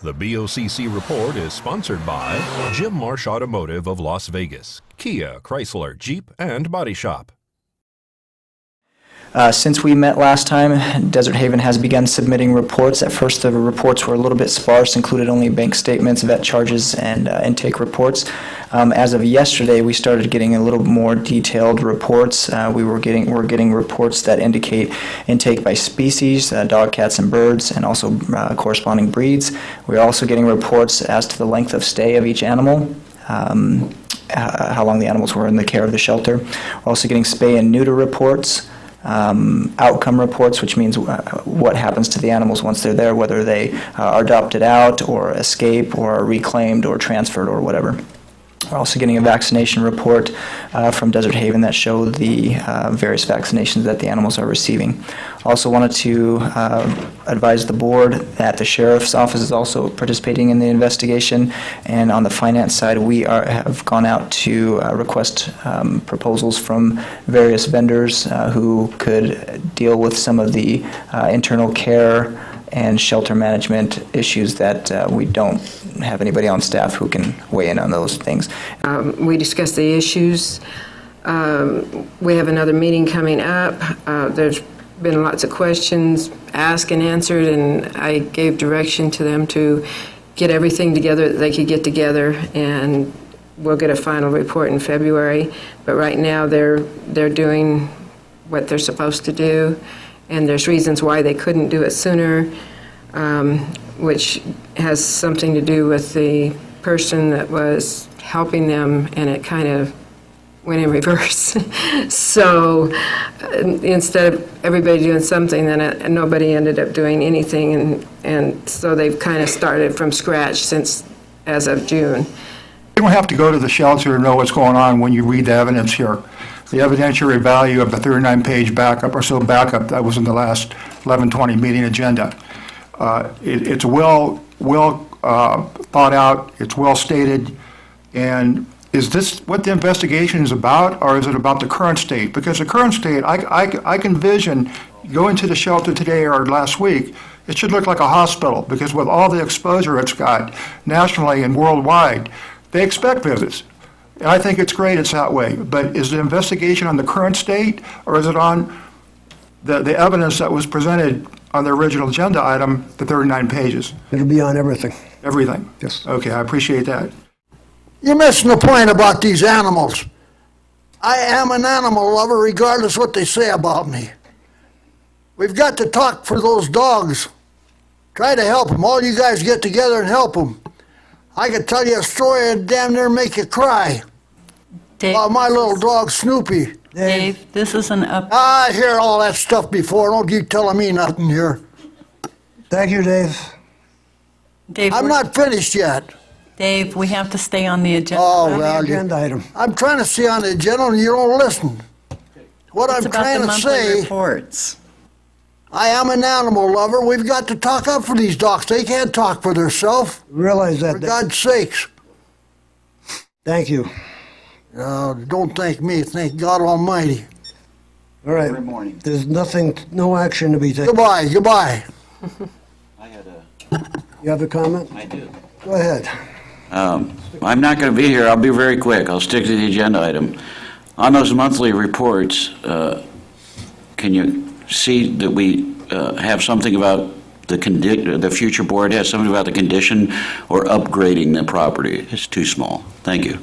The BOCC report is sponsored by Jim Marsh Automotive of Las Vegas, Kia, Chrysler, Jeep, and Body Shop. Since we met last time, Desert Haven has begun submitting reports. At first, the reports were a little bit sparse, included only bank statements, vet charges, and intake reports. As of yesterday, we started getting a little more detailed reports. We're getting reports that indicate intake by species, dog, cats, and birds, and also corresponding breeds. We're also getting reports as to the length of stay of each animal. How long the animals were in the care of the shelter. We're also getting spay and neuter reports. Outcome reports, which means what happens to the animals once they're there, whether they are adopted out or escape or are reclaimed or transferred or whatever. We're also getting a vaccination report from Desert Haven that show the various vaccinations that the animals are receiving. Also wanted to advise the board that the sheriff's office is also participating in the investigation, and on the finance side we have gone out to request proposals from various vendors who could deal with some of the internal care and shelter management issues that we don't have anybody on staff who can weigh in on those things. We discussed the issues. We have another meeting coming up. There's been lots of questions asked and answered, and I gave direction to them to get everything together that they could get together, and we'll get a final report in February. But right now they're doing what they're supposed to do, and there's reasons why they couldn't do it sooner, which has something to do with the person that was helping them, and it kind of went in reverse. So instead of everybody doing something, then nobody ended up doing anything, and so they've kind of started from scratch as of June. You don't have to go to the shelter to know what's going on when you read the evidence here. The evidentiary value of the 39-page backup that was in the last 11:20 meeting agenda. It's well thought out, it's well stated, and is this what the investigation is about, or is it about the current state? Because the current state, I can envision going to the shelter today or last week, it should look like a hospital, because with all the exposure it's got nationally and worldwide, they expect visits. And I think it's great it's that way, but is the investigation on the current state, or is it on the evidence that was presented on the original agenda item, the 39 pages? It'll be on everything. Everything? Yes. Okay, I appreciate that. You're missing the point about these animals. I am an animal lover regardless what they say about me. We've got to talk for those dogs. Try to help them. All you guys get together and help them. I could tell you a story and damn near make you cry. Dave, about my little dog Snoopy. Dave, this is an up. I hear all that stuff before. Don't you telling me nothing here. Thank you, Dave. Dave, I'm not finished yet. Dave, we have to stay on the agenda. Oh, well, Agenda item. I'm trying to stay on the agenda and you don't listen. What It's I'm about trying the to monthly say, reports. I am an animal lover. We've got to talk up for these dogs. They can't talk for themselves. Realize that. For God's sakes. Thank you. Don't thank me. Thank God Almighty. All right. Every morning. There's nothing, no action to be taken. Goodbye. Goodbye. I had You have a comment? I do. Go ahead. I'm not going to be here. I'll be very quick. I'll stick to the agenda item. On those monthly reports, can you see that we have something about the future board has something about the condition or upgrading the property? It's too small. Thank you.